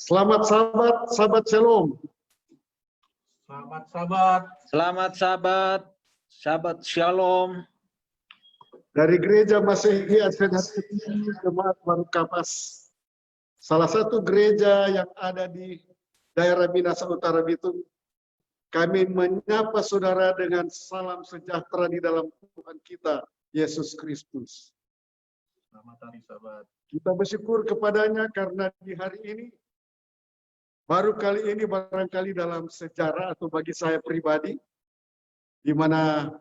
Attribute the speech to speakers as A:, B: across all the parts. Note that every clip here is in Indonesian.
A: Selamat sahabat, sahabat Shalom.
B: Selamat sahabat.
C: Selamat sahabat, sahabat Shalom.
A: Dari Gereja Masehi Adventist Jemaat Baru Kapas. Salah satu gereja yang ada di daerah Minahasa Utara Bitung. Kami menyapa saudara dengan salam sejahtera di dalam Tuhan kita, Yesus Kristus.
B: Selamat hari sahabat.
A: Kita bersyukur kepadanya karena di hari ini, baru kali ini barangkali dalam sejarah atau bagi saya pribadi, di mana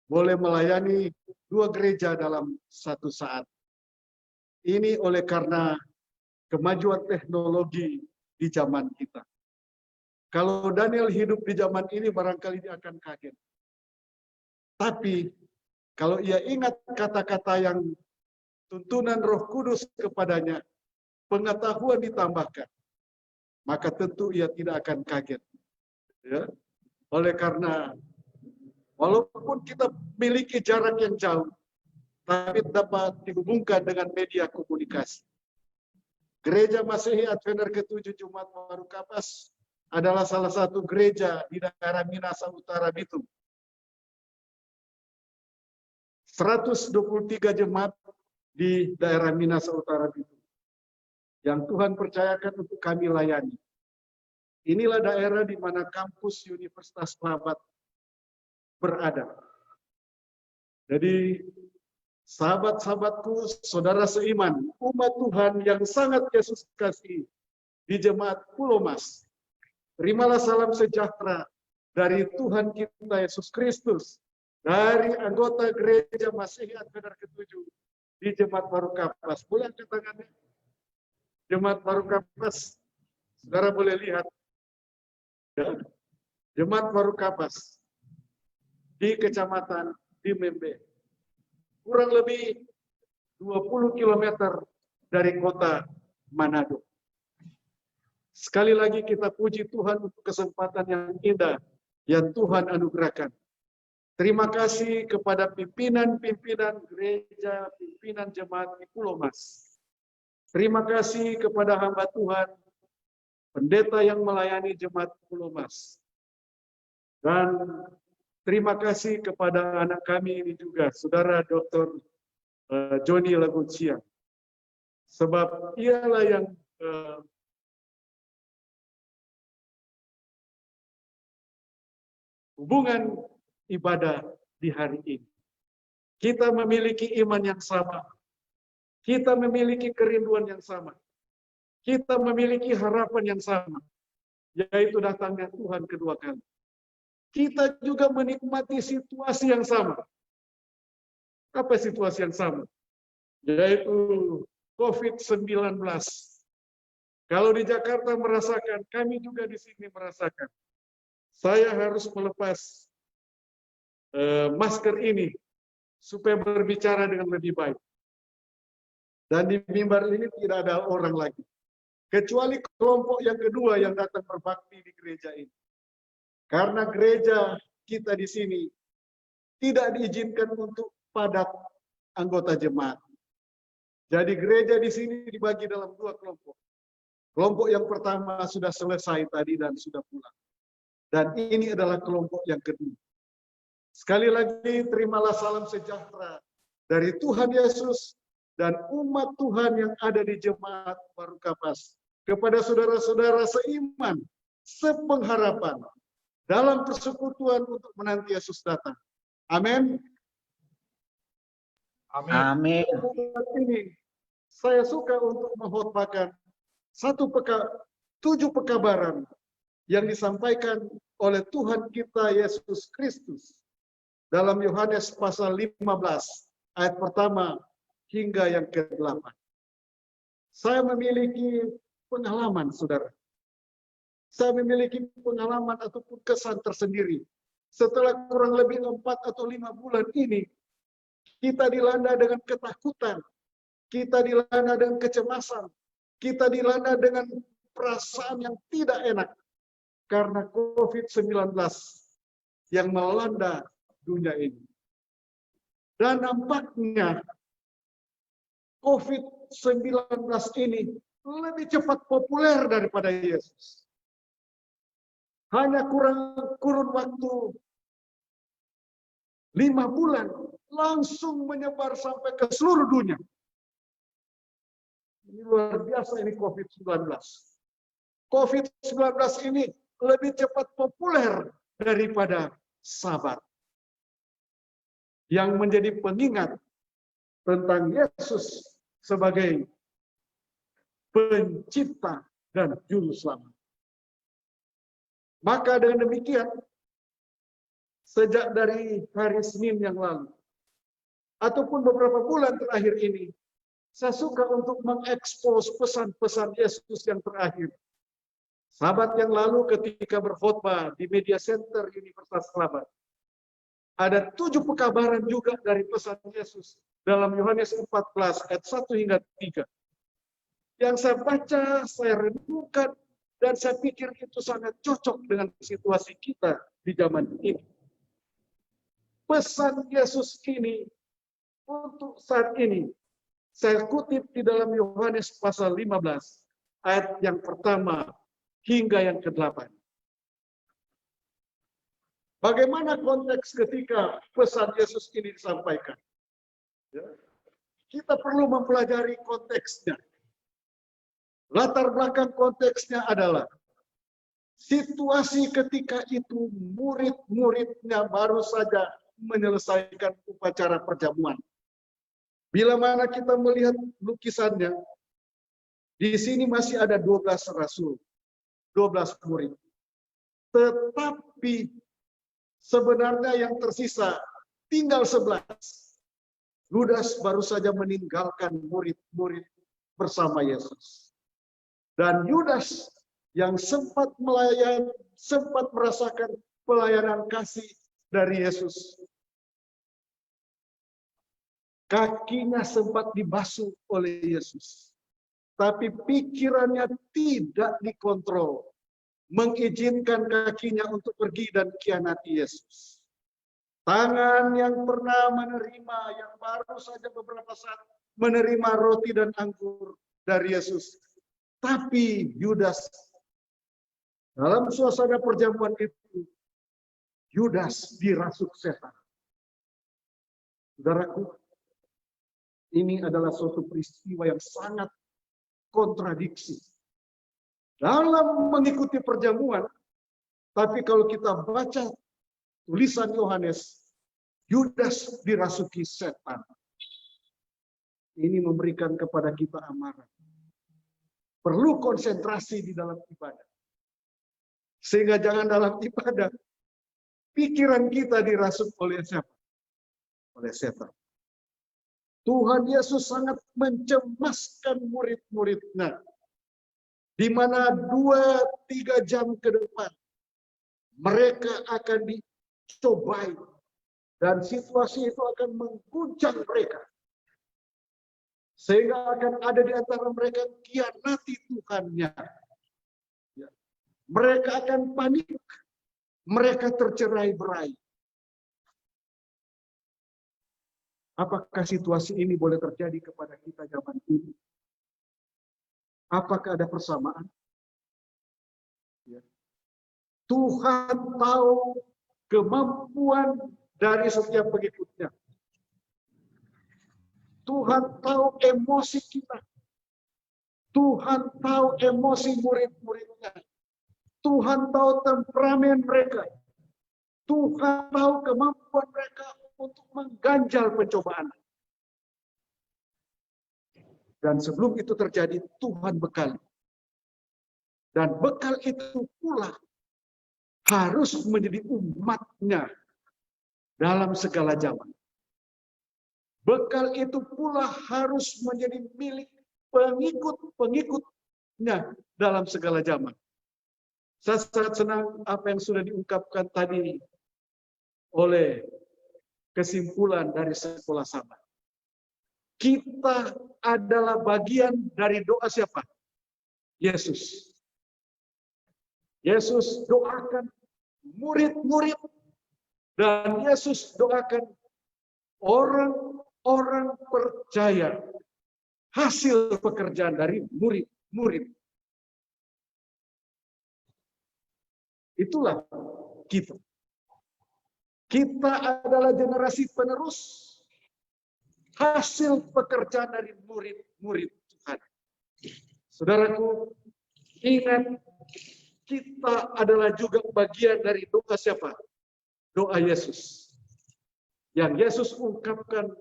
A: boleh melayani dua gereja dalam satu saat. Ini oleh karena kemajuan teknologi di zaman kita. Kalau Daniel hidup di zaman ini barangkali dia akan kaget. Tapi kalau ia ingat kata-kata yang tuntunan Roh Kudus kepadanya, pengetahuan ditambahkan, maka tentu ia tidak akan kaget. Ya. Oleh karena walaupun kita memiliki jarak yang jauh, tapi dapat dihubungkan dengan media komunikasi. Gereja Masehi Adventist ke-7 Jemaat Baru Kapas adalah salah satu gereja di daerah Minahasa Utara Bitung. 123 jemaat di daerah Minahasa Utara Bitung yang Tuhan percayakan untuk kami layani. Inilah daerah di mana kampus Universitas Kerabat berada. Jadi sahabat-sahabatku, saudara seiman, umat Tuhan yang sangat Yesus kasih di Jemaat Pulau Mas, terimalah salam sejahtera dari Tuhan kita Yesus Kristus, dari anggota Gereja Masehi Adventist ke-7 di Jemaat Baru Kapas. Boleh angkat tangannya? Jemaat Baru Kapas, saudara boleh lihat. Ya. Jemaat Baru Kapas di Kecamatan Dimembe, kurang lebih 20 km dari kota Manado. Sekali lagi kita puji Tuhan untuk kesempatan yang indah yang Tuhan anugerahkan. Terima kasih kepada pimpinan-pimpinan gereja, pimpinan jemaat di Pulau Mas. Terima kasih kepada hamba Tuhan, pendeta yang melayani jemaat Pulau Mas. Dan terima kasih kepada anak kami ini juga, Saudara Dr. Joni Laguncia. Sebab ialah yang hubungan ibadah di hari ini. Kita memiliki iman yang sama. Kita memiliki kerinduan yang sama. Kita memiliki harapan yang sama. Yaitu datangnya Tuhan kedua kali. Kita juga menikmati situasi yang sama. Apa situasi yang sama? Yaitu COVID-19. Kalau di Jakarta merasakan, kami juga di sini merasakan. Saya harus melepas masker ini supaya berbicara dengan lebih baik. Dan di mimbar ini tidak ada orang lagi. Kecuali kelompok yang kedua yang datang berbakti di gereja ini. Karena gereja kita di sini tidak diizinkan untuk padat anggota jemaat. Jadi gereja di sini dibagi dalam dua kelompok. Kelompok yang pertama sudah selesai tadi dan sudah pulang. Dan ini adalah kelompok yang kedua. Sekali lagi terimalah salam sejahtera dari Tuhan Yesus dan umat Tuhan yang ada di Jemaat Baru Kapas. Kepada saudara-saudara seiman, sepengharapan dalam persekutuan untuk menanti Yesus datang. Amin.
B: Amin.
A: Ini saya suka untuk mengkhotbahkan 7 pekabaran yang disampaikan oleh Tuhan kita Yesus Kristus dalam Yohanes pasal 15 ayat pertama hingga yang ke-8. Saya memiliki pengalaman, saudara. Saya memiliki pengalaman ataupun kesan tersendiri. Setelah kurang lebih 4 atau 5 bulan ini, kita dilanda dengan ketakutan, kita dilanda dengan kecemasan, kita dilanda dengan perasaan yang tidak enak karena COVID-19 yang melanda dunia ini. Dan nampaknya COVID-19 ini lebih cepat populer daripada Yesus. Hanya kurun waktu 5 bulan, langsung menyebar sampai ke seluruh dunia. Ini luar biasa ini COVID-19. COVID-19 ini lebih cepat populer daripada Sabat. Yang menjadi pengingat tentang Yesus sebagai pencipta dan juru selamat. Maka dengan demikian, sejak dari hari Senin yang lalu, ataupun beberapa bulan terakhir ini, saya suka untuk mengekspos pesan-pesan Yesus yang terakhir. Sabat yang lalu ketika berkhotbah di Media Center Universitas Kelabat, ada 7 pekabaran juga dari pesan Yesus dalam Yohanes 14 ayat 1 hingga 3. Yang saya baca, saya renungkan, dan saya pikir itu sangat cocok dengan situasi kita di zaman ini. Pesan Yesus ini untuk saat ini, saya kutip di dalam Yohanes pasal 15, ayat yang pertama hingga yang ke-8. Bagaimana konteks ketika pesan Yesus ini disampaikan? Ya. Kita perlu mempelajari konteksnya. Latar belakang konteksnya adalah situasi ketika itu murid-muridnya baru saja menyelesaikan upacara perjamuan. Bila mana kita melihat lukisannya, di sini masih ada 12 rasul, 12 murid. Tetapi sebenarnya yang tersisa tinggal 11. Yudas baru saja meninggalkan murid-murid bersama Yesus. Dan Yudas yang sempat merasakan pelayanan kasih dari Yesus, kakinya sempat dibasuh oleh Yesus. Tapi pikirannya tidak dikontrol, mengizinkan kakinya untuk pergi dan khianati Yesus. Tangan yang pernah menerima, yang baru saja beberapa saat menerima roti dan anggur dari Yesus. Tapi Yudas, dalam suasana perjamuan itu, Yudas dirasuk setan. Saudaraku, ini adalah suatu peristiwa yang sangat kontradiksi. Dalam mengikuti perjamuan, tapi kalau kita baca tulisan Yohanes, Yudas dirasuki setan. Ini memberikan kepada kita amarah. Perlu konsentrasi di dalam ibadah. Sehingga jangan dalam ibadah, pikiran kita dirasuk oleh siapa? Oleh setan. Tuhan Yesus sangat mencemaskan murid-muridnya. Di mana 2-3 jam ke depan, mereka akan dicobai. Dan situasi itu akan mengguncang mereka. Sehingga akan ada di antara mereka yang khianati Tuhannya. Mereka akan panik. Mereka tercerai-berai. Apakah situasi ini boleh terjadi kepada kita zaman ini? Apakah ada persamaan? Tuhan tahu kemampuan dari setiap pengikutnya. Tuhan tahu emosi kita. Tuhan tahu emosi murid-muridnya. Tuhan tahu temperamen mereka. Tuhan tahu kemampuan mereka untuk mengganjal pencobaan. Dan sebelum itu terjadi, Tuhan bekali. Dan bekal itu pula harus menjadi umatnya dalam segala zaman. Bekal itu pula harus menjadi milik pengikut-pengikutnya dalam segala zaman. Saya sangat senang apa yang sudah diungkapkan tadi oleh kesimpulan dari sekolah Sabat. Kita adalah bagian dari doa siapa? Yesus. Yesus doakan murid-murid dan Yesus doakan orang-orang percaya hasil pekerjaan dari murid murid. Itulah kita. Kita adalah generasi penerus hasil pekerjaan dari murid-murid Tuhan. Saudaraku, ingat kita adalah juga bagian dari doa siapa? Doa Yesus. Yang Yesus ungkapkan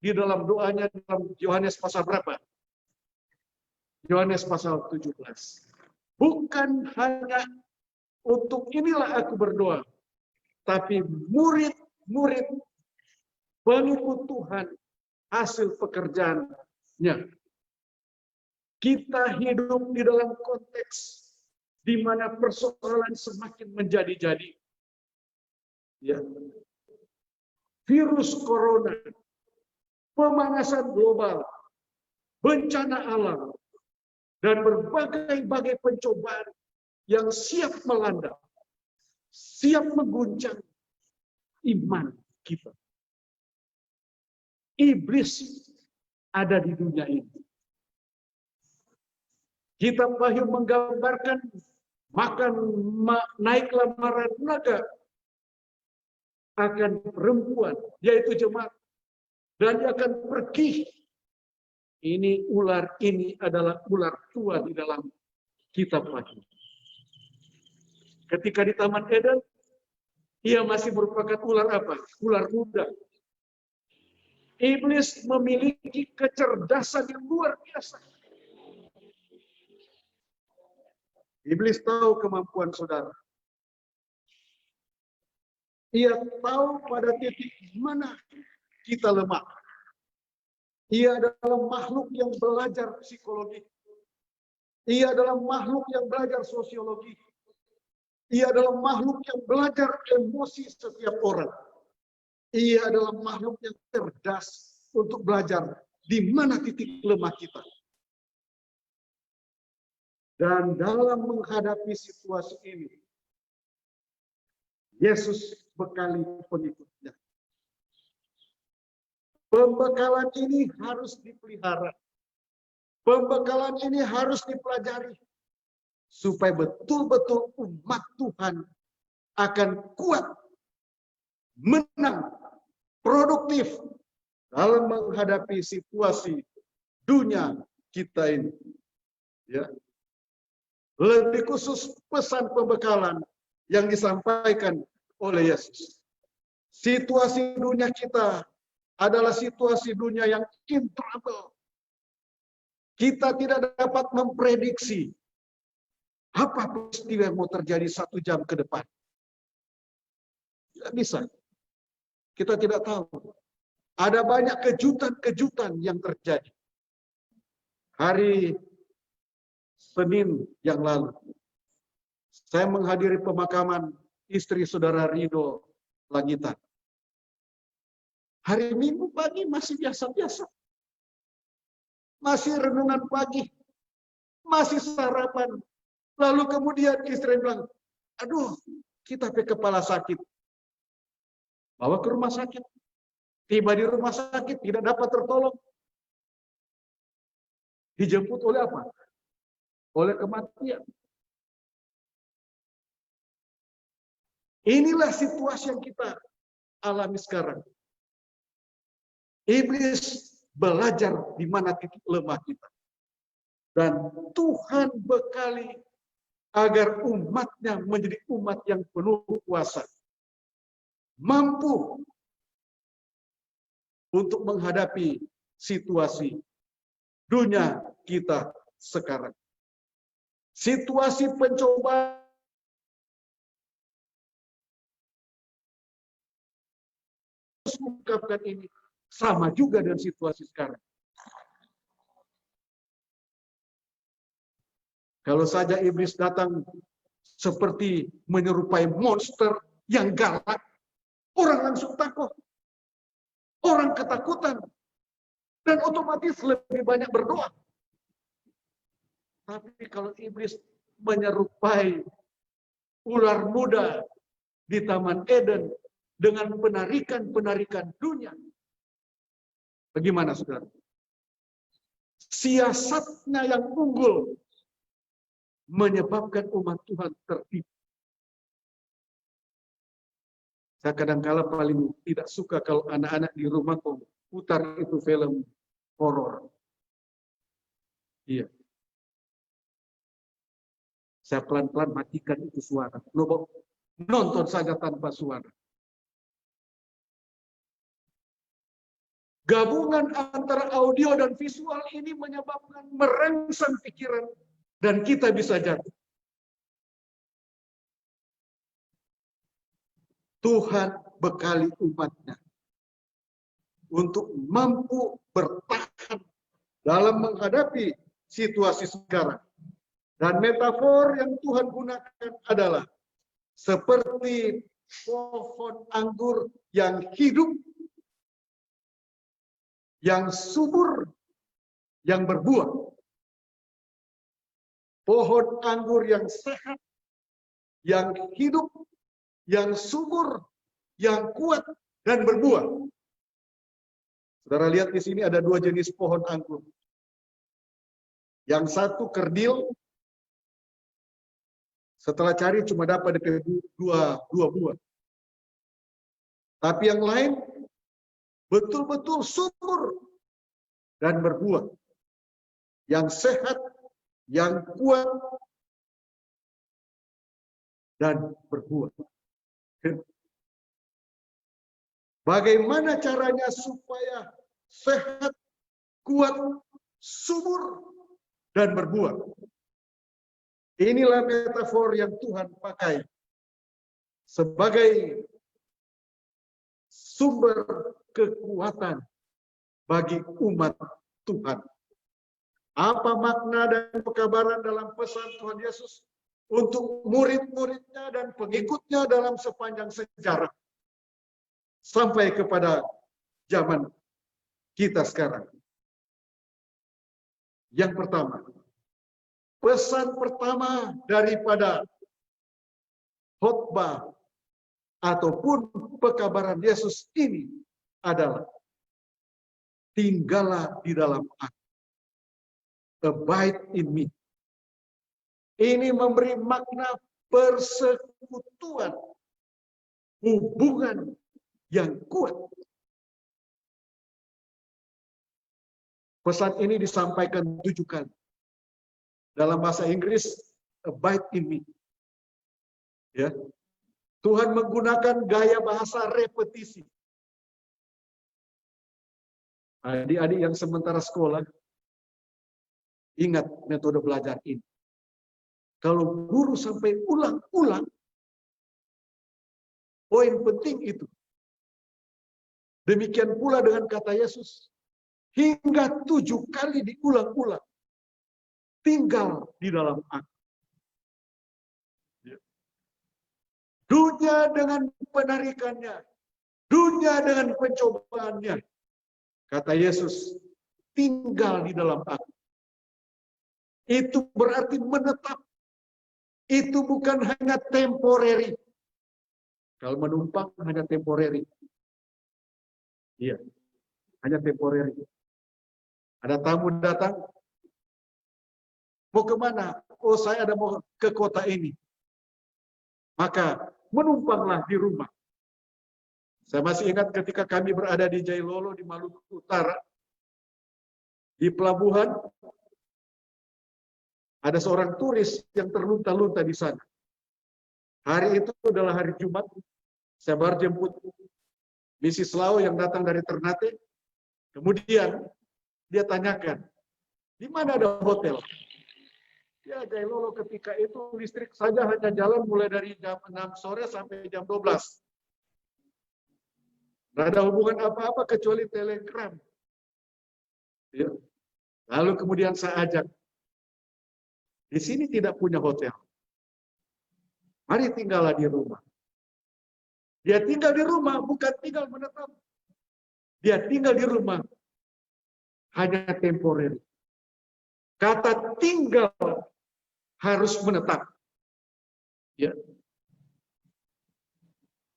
A: di dalam doanya dalam Yohanes pasal berapa? Yohanes pasal 17. Bukan hanya untuk inilah aku berdoa, tapi murid-murid pengikut Tuhan hasil pekerjaannya. Kita hidup di dalam konteks di mana persoalan semakin menjadi-jadi. Ya. Virus corona, pemanasan global, bencana alam, dan berbagai-bagai pencobaan yang siap melanda, siap mengguncang iman kita. Iblis ada di dunia ini. Kita Wahyu menggambarkan naiklah mara naga akan perempuan, yaitu jemaat, dan dia akan pergi. Ini ular ini adalah ular tua di dalam kitab Wahyu. Ketika di Taman Eden, ia masih merupakan ular apa? Ular muda. Iblis memiliki kecerdasan yang luar biasa. Iblis tahu kemampuan saudara. Ia tahu pada titik mana kita lemah. Ia adalah makhluk yang belajar psikologi. Ia adalah makhluk yang belajar sosiologi. Ia adalah makhluk yang belajar emosi setiap orang. Ia adalah makhluk yang cerdas untuk belajar di mana titik lemah kita. Dan dalam menghadapi situasi ini, Yesus bekali pengikutnya. Pembekalan ini harus dipelihara. Pembekalan ini harus dipelajari. Supaya betul-betul umat Tuhan akan kuat, menang, produktif dalam menghadapi situasi dunia kita ini. Ya. Lebih khusus pesan pembekalan yang disampaikan oleh Yesus. Situasi dunia kita adalah situasi dunia yang incredible. Kita tidak dapat memprediksi apa peristiwa yang mau terjadi 1 jam ke depan. Tidak bisa. Kita tidak tahu. Ada banyak kejutan-kejutan yang terjadi. Hari Senin yang lalu, saya menghadiri pemakaman istri saudara Rido Langitan. Hari Minggu pagi masih biasa-biasa. Masih renungan pagi. Masih sarapan. Lalu kemudian istri bilang, aduh, kita ke kepala sakit. Bawa ke rumah sakit. Tiba di rumah sakit, tidak dapat tertolong. Dijemput oleh apa? Oleh kematian. Inilah situasi yang kita alami sekarang. Iblis belajar di mana titik lemah kita. Dan Tuhan bekali agar umatnya menjadi umat yang penuh kuasa. Mampu untuk menghadapi situasi dunia kita sekarang. Situasi pencobaan ungkapkan ini sama juga dengan situasi sekarang. Kalau saja iblis datang seperti menyerupai monster yang galak, orang langsung takut. Orang ketakutan. Dan otomatis lebih banyak berdoa. Tapi kalau iblis menyerupai ular muda di Taman Eden dengan penarikan-penarikan dunia, bagaimana saudara? Siasatnya yang unggul menyebabkan umat Tuhan tertipu. Saya kadang-kala paling tidak suka kalau anak-anak di rumah putar itu film horor. Iya. Saya pelan-pelan matikan itu suara. Nonton saja tanpa suara. Gabungan antara audio dan visual ini menyebabkan merangsang pikiran dan kita bisa jatuh. Tuhan bekali umatnya untuk mampu bertahan dalam menghadapi situasi sekarang. Dan metafor yang Tuhan gunakan adalah seperti pohon anggur yang hidup, yang subur, yang berbuah. Pohon anggur yang sehat, yang hidup, yang subur, yang kuat, dan berbuah. Saudara lihat di sini ada dua jenis pohon anggur. Yang satu kerdil, setelah cari cuma dapat dua buah. Tapi yang lain betul-betul subur dan berbuah. Yang sehat, yang kuat, dan berbuah. Bagaimana caranya supaya sehat, kuat, subur, dan berbuah? Inilah metafor yang Tuhan pakai sebagai sumber kekuatan bagi umat Tuhan. Apa makna dan pekabaran dalam pesan Tuhan Yesus untuk murid-muridnya dan pengikutnya dalam sepanjang sejarah sampai kepada zaman kita sekarang? Yang pertama, pesan pertama daripada khotbah ataupun pekabaran Yesus ini adalah tinggallah di dalam aku. Abide in me. Ini memberi makna persekutuan, hubungan yang kuat. Pesan ini disampaikan 7 kali. Dalam bahasa Inggris, abide in me. Ya. Tuhan menggunakan gaya bahasa repetisi. Adik-adik yang sementara sekolah, ingat metode belajar ini. Kalau guru sampai ulang-ulang, poin penting itu. Demikian pula dengan kata Yesus. Hingga 7 kali diulang-ulang. Tinggal di dalam aku. Dunia dengan penarikannya. Dunia dengan pencobaannya. Kata Yesus, tinggal di dalam aku. Itu berarti menetap. Itu bukan hanya temporary. Kalau menumpang hanya temporary. Iya, hanya temporary. Ada tamu datang, mau kemana? Oh, saya ada mau ke kota ini. Maka menumpanglah di rumah. Saya masih ingat ketika kami berada di Jailolo, di Maluku Utara, di pelabuhan, ada seorang turis yang terlunta-lunta di sana. Hari itu adalah hari Jumat, saya baru jemput Mrs. Lau yang datang dari Ternate. Kemudian dia tanyakan, di mana ada hotel? Ya, Jailolo ketika itu listrik saja hanya jalan mulai dari jam 6 sore sampai jam 12. Tidak ada hubungan apa-apa kecuali telegram. Ya. Lalu kemudian saya ajak, di sini tidak punya hotel. Mari tinggallah di rumah. Dia tinggal di rumah, bukan tinggal menetap. Dia tinggal di rumah, hanya temporary. Kata tinggal harus menetap. Ya.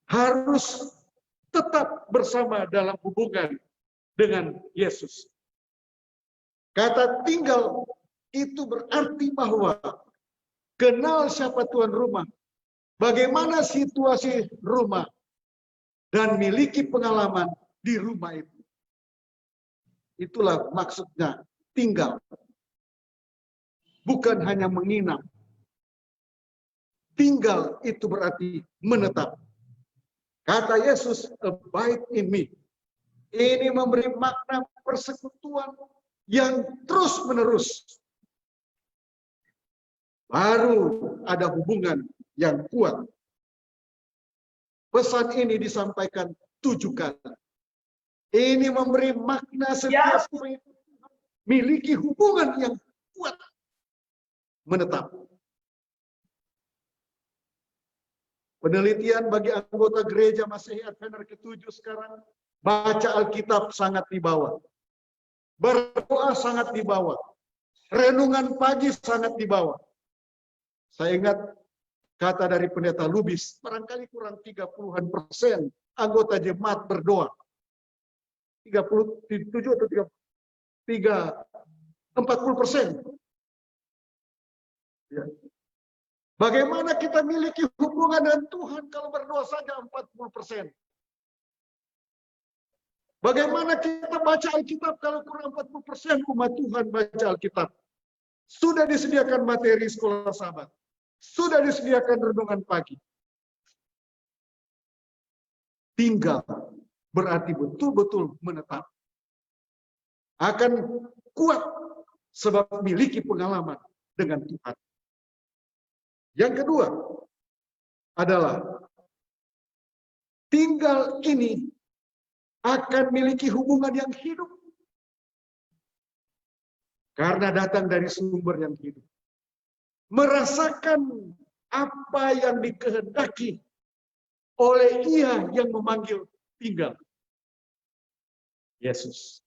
A: Harus tetap bersama dalam hubungan dengan Yesus. Kata tinggal itu berarti bahwa kenal siapa tuan rumah, bagaimana situasi rumah, dan miliki pengalaman di rumah itu. Itulah maksudnya tinggal. Bukan hanya menginap. Tinggal itu berarti menetap. Kata Yesus, abide in me. Ini memberi makna persekutuan yang terus-menerus. Baru ada hubungan yang kuat. Pesan ini disampaikan 7 kali. Ini memberi makna setiap miliki hubungan yang kuat. Menetap. Penelitian bagi anggota gereja Masehi Advent ke-7 sekarang, baca Alkitab sangat di bawah. Berdoa sangat di bawah. Renungan pagi sangat di bawah. Saya ingat kata dari pendeta Lubis, barangkali kurang 30% anggota jemaat berdoa. 37 atau 40%. Ya. Bagaimana kita miliki hubungan dengan Tuhan kalau berdoa saja 40%? Bagaimana kita baca Alkitab kalau kurang 40% umat Tuhan baca Alkitab? Sudah disediakan materi sekolah sahabat. Sudah disediakan renungan pagi. Tinggal berarti betul-betul menetap. Akan kuat sebab memiliki pengalaman dengan Tuhan. Yang kedua adalah tinggal ini akan memiliki hubungan yang hidup. Karena datang dari sumber yang hidup. Merasakan apa yang dikehendaki oleh Ia yang memanggil tinggal. Yesus.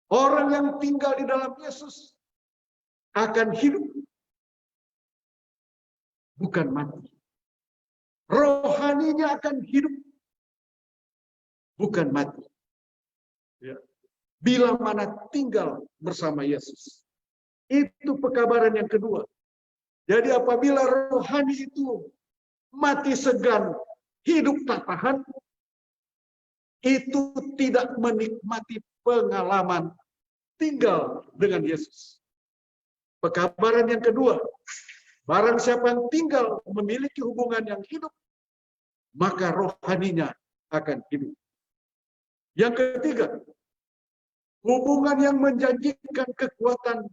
A: Orang yang tinggal di dalam Yesus akan hidup. Bukan mati. Rohaninya akan hidup. Bukan mati. Ya. Bila mana tinggal bersama Yesus. Itu pekabaran yang kedua. Jadi apabila rohani itu mati segan, hidup tak tahan, itu tidak menikmati pengalaman tinggal dengan Yesus. Pekabaran yang kedua, barang siapa yang tinggal memiliki hubungan yang hidup, maka rohaninya akan hidup. Yang ketiga, hubungan yang menjanjikan kekuatan.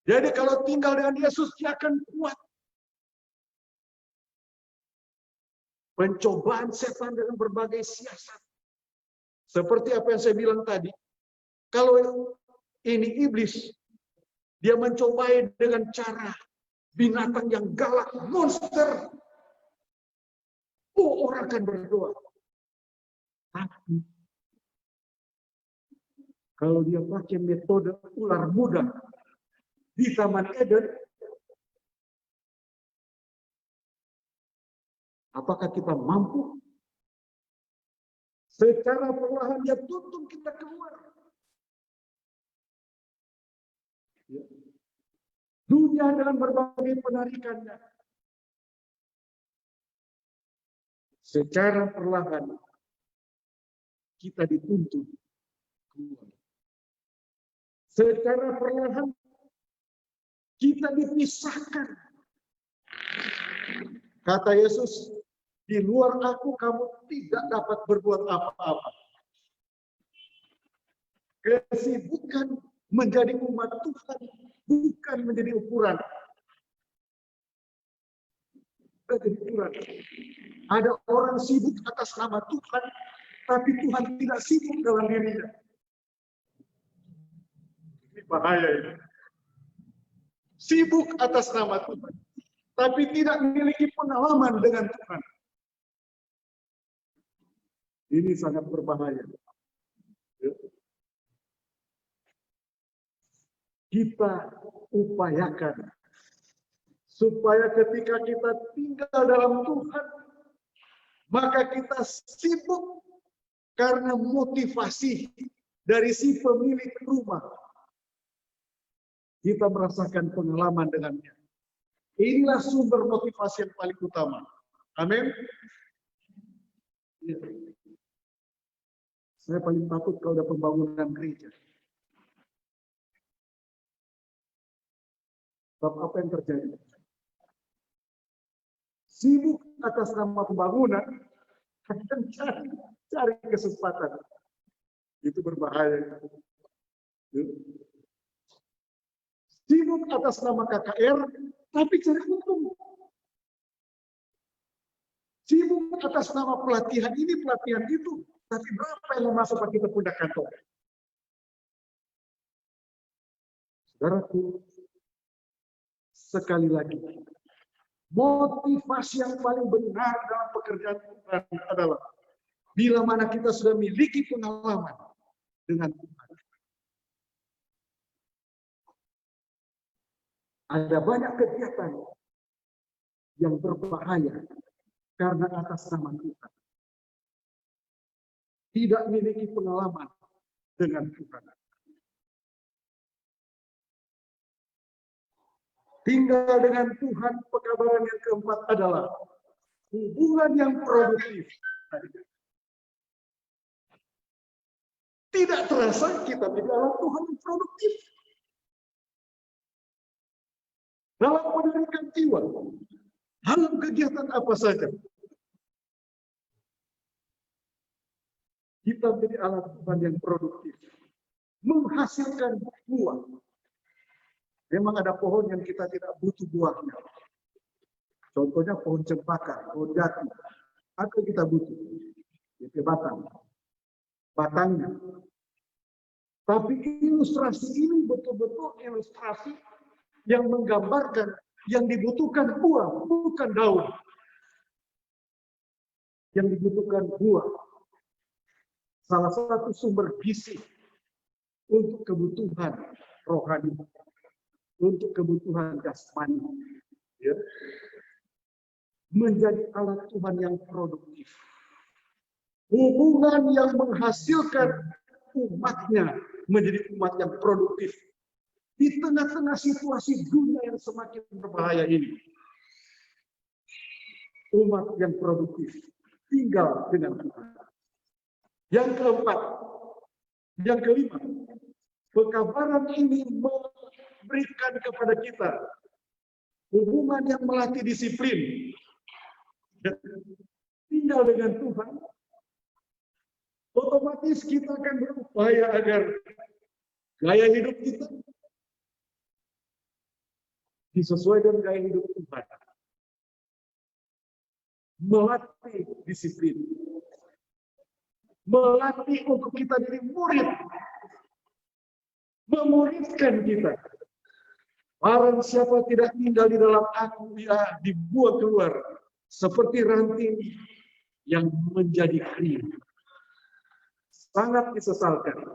A: Jadi kalau tinggal dengan Yesus, dia akan kuat. Pencobaan setan dengan berbagai siasat. Seperti apa yang saya bilang tadi. Kalau ini iblis, dia mencobai dengan cara binatang yang galak, monster. Oh, orang akan berdoa. Tapi kalau dia pakai metode ular muda di Taman Eden, apakah kita mampu? Secara perlahan dia tuntun kita keluar. Ya. Dunia dengan berbagai penarikannya. Secara perlahan kita dituntun keluar. Secara perlahan kita dipisahkan. Kata Yesus, di luar aku kamu tidak dapat berbuat apa-apa. Kesibukan menjadi umat Tuhan bukan menjadi ukuran. Ada orang sibuk atas nama Tuhan, tapi Tuhan tidak sibuk dalam dirinya. Ini bahaya ini. Sibuk atas nama Tuhan, tapi tidak memiliki pengalaman dengan Tuhan. Ini sangat berbahaya. Kita upayakan supaya ketika kita tinggal dalam Tuhan, maka kita sibuk karena motivasi dari si pemilik rumah. Kita merasakan pengalaman dengannya. Inilah sumber motivasi yang paling utama. Amin. Ya. Saya paling takut kalau ada pembangunan gereja. Sebab apa yang terjadi? Sibuk atas nama pembangunan, akan cari kesempatan. Itu berbahaya. Sibuk atas nama KKR, tapi cari untung. Sibuk atas nama pelatihan ini, pelatihan itu, tapi berapa yang masuk kita pundak kantong? Saudaraku, sekali lagi, motivasi yang paling benar dalam pekerjaan Tuhan adalah bila mana kita sudah memiliki pengalaman dengan Tuhan. Ada banyak kegiatan yang berbahaya karena atas nama Tuhan. Tidak memiliki pengalaman dengan Tuhan. Tinggal dengan Tuhan, pekabaran yang keempat adalah hubungan yang produktif. Tidak terasa kita di dalam Tuhan yang produktif. Dalam pendidikan jiwa, dalam kegiatan apa saja, kita menjadi alat Tuhan yang produktif, menghasilkan buah. Memang ada pohon yang kita tidak butuh buahnya. Contohnya pohon cempaka, pohon jati. Apa kita butuh? Itu batangnya. Tapi ilustrasi ini betul-betul ilustrasi yang menggambarkan yang dibutuhkan buah, bukan daun. Yang dibutuhkan buah. Salah satu sumber gizi untuk kebutuhan rohani, untuk kebutuhan jasmani, ya. Menjadi alat Tuhan yang produktif. Hubungan yang menghasilkan umatnya menjadi umat yang produktif. Di tengah-tengah situasi dunia yang semakin berbahaya ini. Umat yang produktif tinggal dengan Tuhan. Yang keempat, yang kelima, pekabaran ini memberikan kepada kita hubungan yang melatih disiplin. Tinggal dengan Tuhan, otomatis kita akan berupaya agar gaya hidup kita disesuaikan gaya hidup Tuhan. Melatih disiplin. Melatih untuk kita jadi murid. Memuridkan kita. Barang siapa tidak tinggal di dalam aku, ia dibuang keluar. Seperti ranting yang menjadi kering. Sangat disesalkan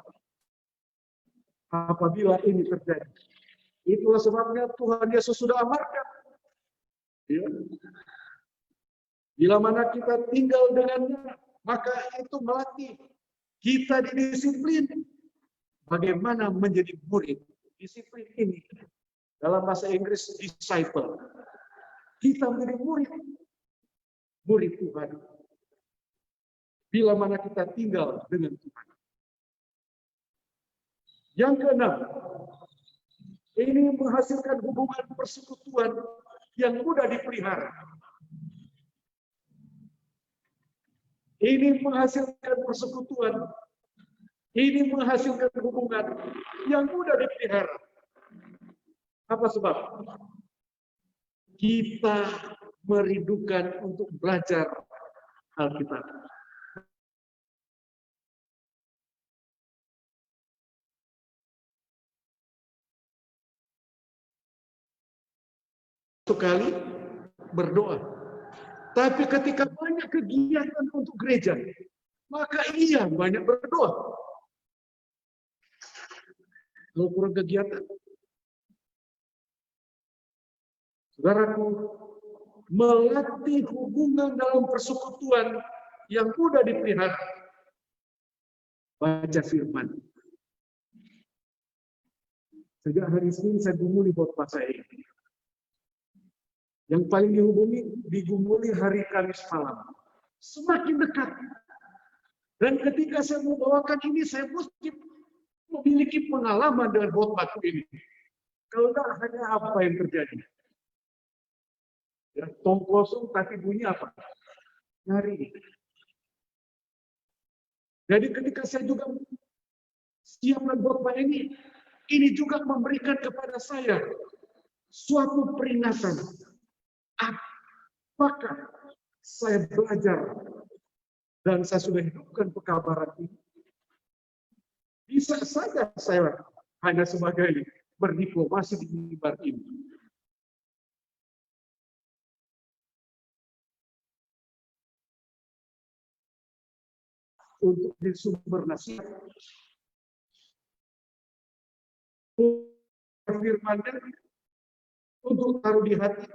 A: apabila ini terjadi. Itulah sebabnya Tuhan Yesus sudah amarkan. Ya. Bila mana kita tinggal dengannya, maka itu melatih kita didisiplin. Bagaimana menjadi murid? Disiplin ini dalam bahasa Inggris disciple. Kita menjadi murid. Murid Tuhan. Bila mana kita tinggal dengan Tuhan. Yang keenam, ini menghasilkan hubungan persekutuan yang mudah dipelihara. Ini menghasilkan persekutuan. Ini menghasilkan hubungan yang mudah dipelihara. Apa sebab? Kita merindukan untuk belajar Alkitab. Sekali berdoa. Tapi ketika banyak kegiatan untuk gereja, maka ia banyak berdoa. Kalau kurang kegiatan, saudaraku, melatih hubungan dalam persekutuan yang mudah dipelihara. Baca firman. Sejak hari Senin saya gumuli khotbah saya ini. Yang paling digumuli hari Kamis malam. Semakin dekat. Dan ketika saya mau bawakan ini, saya mesti memiliki pengalaman dengan khotbah ini. Kalau tidak, hanya apa yang terjadi? Ya, tong kosong tapi bunyi apa? Nyari. Jadi ketika saya juga siapkan khotbah ini juga memberikan kepada saya suatu peringatan. Apakah saya belajar dan saya sudah hidupkan pekabaran ini? Bisa saja saya hanya sebagai berdiplomasi di mimbar ini. Untuk di sumber nasihat, firman-Nya untuk taruh di hati.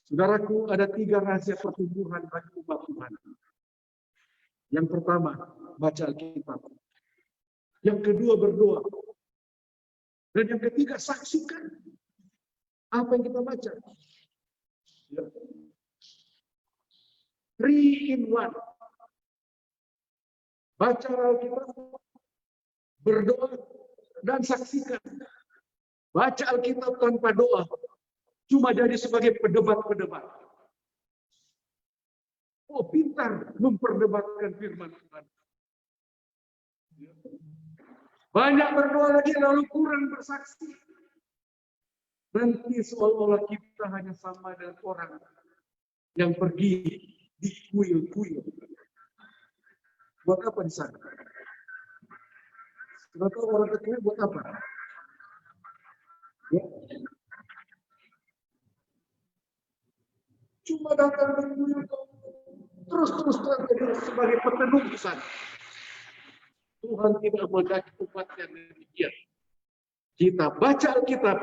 A: Saudaraku, ada 3 rahasia pertumbuhan bagi umat Tuhan. Yang pertama, baca Alkitab. Yang kedua, berdoa. Dan yang ketiga, saksikan apa yang kita baca. 3 in 1. Baca Alkitab, berdoa, dan saksikan. Baca Alkitab tanpa doa cuma jadi sebagai pendebat-pendebat. Oh, pintar memperdebatkan firman Tuhan. Banyak berdoa lagi lalu kurang bersaksi. Nanti seolah-olah kita hanya sama dengan orang yang pergi di kuil-kuil. Buat apa di sana? Kenapa orang ke kuil buat apa? Ya. Cuma datang ke kuil terus sebagai peteduh di sana. Tuhan tidak menghendaki umat yang demikian. Kita baca Alkitab,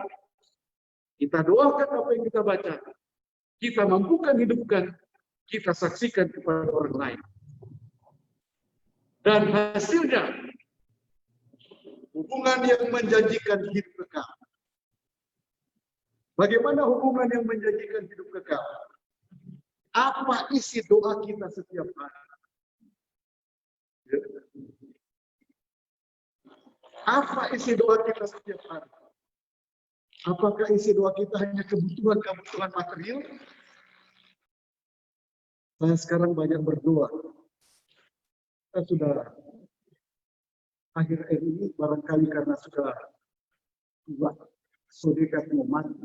A: kita doakan apa yang kita baca, kita mampukan hidupkan, kita saksikan kepada orang lain. Dan hasilnya, hubungan yang menjanjikan hidup kekal. Bagaimana hubungan yang menjanjikan hidup kekal? Apa isi doa kita setiap hari? Apa isi doa kita setiap hari? Apakah isi doa kita hanya kebutuhan material? Saya sekarang banyak berdoa. Saya sudah akhir-akhir ini barangkali karena sudah tua, sodekat mau mati.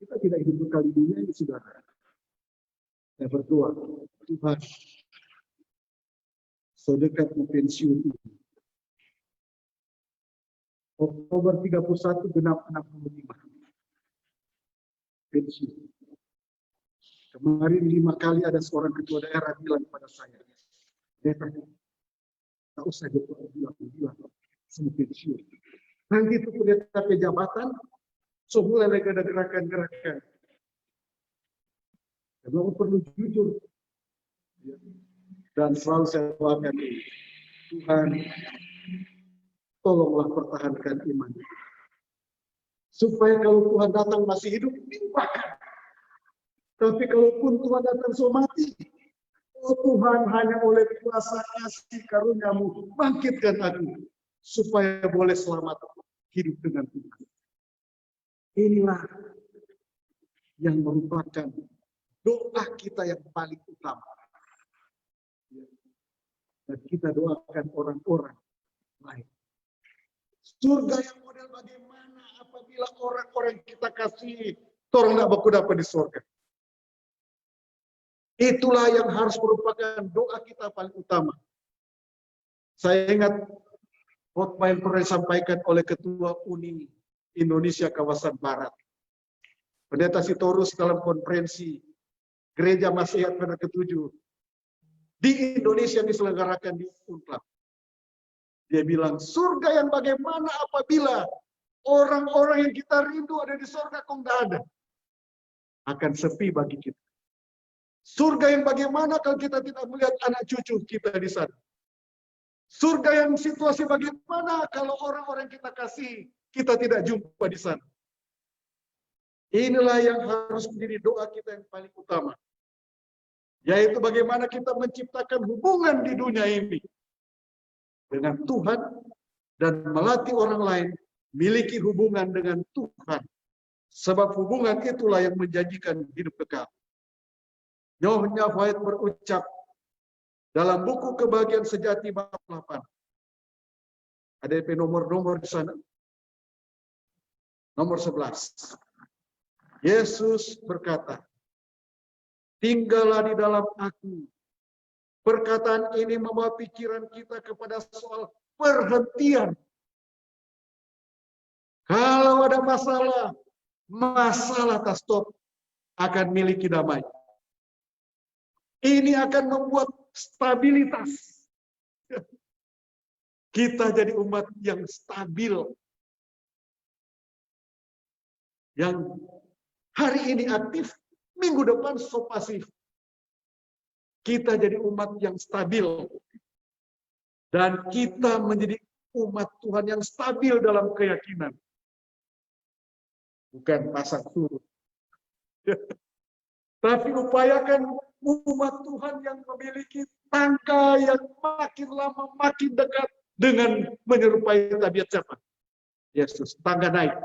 A: Kita tidak hidup berkali dunia ini, saudara. Saya berdoa, Tuhan, sodekat mau pensiun ini. Oktober 31 genap 65. Pensiun. Kemarin 5 kali ada seorang ketua daerah bilang kepada saya, tak usah bilang, semua pensiun. Nanti itu pendeta jabatan, semua lagi ada gerakan-gerakan. Karena perlu jujur. Dan selalu saya doakan ini, Tuhan, tolonglah pertahankan iman. Supaya kalau Tuhan datang masih hidup, limpahkan. Tapi kalaupun Tuhan datang so mati, oh Tuhan, hanya oleh kuasa kasih karunia-Mu bangkitkan aku, supaya boleh selamat hidup dengan Tuhan. Inilah yang merupakan doa kita yang paling utama. Dan kita doakan orang-orang lain. Surga yang model bagaimana apabila orang-orang kita kasih, orang tidak baku dapat di surga. Itulah yang harus merupakan doa kita paling utama. Saya ingat khotbah yang pernah disampaikan oleh Ketua Uni Indonesia Kawasan Barat. Pendeta Sitorus dalam konferensi Gereja Masihat pada ke-7 di Indonesia diselenggarakan di Unclub. Dia bilang, surga yang bagaimana apabila orang-orang yang kita rindu ada di surga kok nggak ada. Akan sepi bagi kita. Surga yang bagaimana kalau kita tidak melihat anak cucu kita di sana. Surga yang situasi bagaimana kalau orang-orang yang kita kasih, kita tidak jumpa di sana. Inilah yang harus menjadi doa kita yang paling utama. Yaitu bagaimana kita menciptakan hubungan di dunia ini dengan Tuhan dan melatih orang lain miliki hubungan dengan Tuhan. Sebab hubungan itulah yang menjanjikan hidup kekal. Nyonya White berucap dalam buku Kebahagiaan Sejati bab 8. Ada nomor-nomor di sana. Nomor 11. Yesus berkata, tinggallah di dalam aku. Perkataan ini membawa pikiran kita kepada soal perhentian. Kalau ada masalah tak stop akan miliki damai. Ini akan membuat stabilitas. Kita jadi umat yang stabil. Yang hari ini aktif, minggu depan so pasif. Kita jadi umat yang stabil. Dan kita menjadi umat Tuhan yang stabil dalam keyakinan. Bukan pasang surut. Tapi upayakan umat Tuhan yang memiliki tangga yang makin lama makin dekat dengan menyerupai tabiat siapa? Yesus. Tangga naik.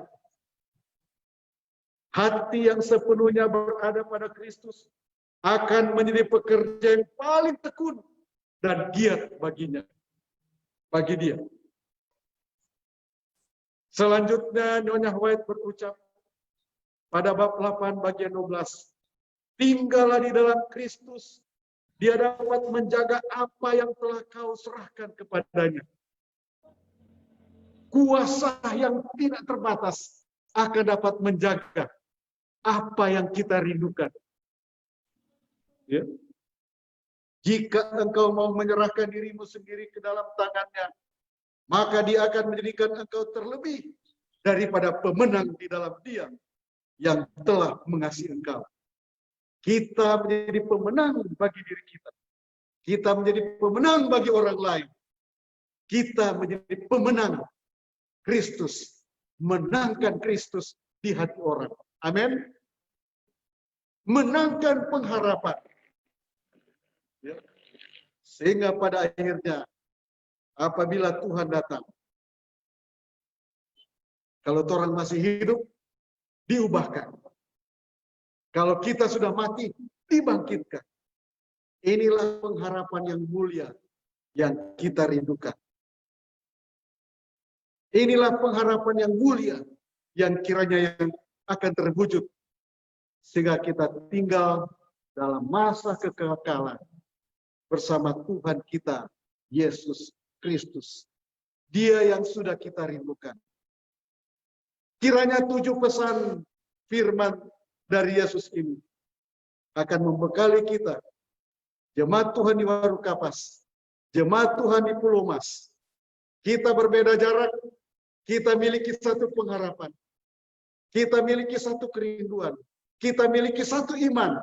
A: Hati yang sepenuhnya berada pada Kristus akan menjadi pekerja yang paling tekun dan giat baginya. Bagi dia. Selanjutnya Nyonya White berucap pada bab 8 bagian 12. Tinggallah di dalam Kristus. Dia dapat menjaga apa yang telah kau serahkan kepadanya. Kuasa yang tidak terbatas akan dapat menjaga apa yang kita rindukan. Ya. Jika engkau mau menyerahkan dirimu sendiri ke dalam tangannya, maka dia akan menjadikan engkau terlebih daripada pemenang di dalam dia yang telah mengasihi engkau. Kita menjadi pemenang bagi diri kita. Kita menjadi pemenang bagi orang lain. Kita menjadi pemenang Kristus. Menangkan Kristus di hati orang. Amin. Menangkan pengharapan. Ya. Sehingga pada akhirnya apabila Tuhan datang, kalau orang masih hidup, diubahkan. Kalau kita sudah mati, dibangkitkan. Inilah pengharapan yang mulia yang kita rindukan. Inilah pengharapan yang mulia yang kiranya yang akan terwujud. Sehingga kita tinggal dalam masa kekekalan bersama Tuhan kita, Yesus Kristus. Dia yang sudah kita rindukan. Kiranya 7 pesan firman dari Yesus ini akan membekali kita, jemaat Tuhan di Waru Kapas, jemaat Tuhan di Pulau Mas. Kita berbeda jarak, kita miliki satu pengharapan, kita miliki satu kerinduan, kita miliki satu iman,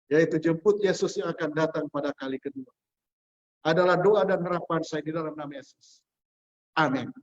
A: yaitu jemput Yesus yang akan datang pada kali kedua. Adalah doa dan harapan saya di dalam nama Yesus. Amin.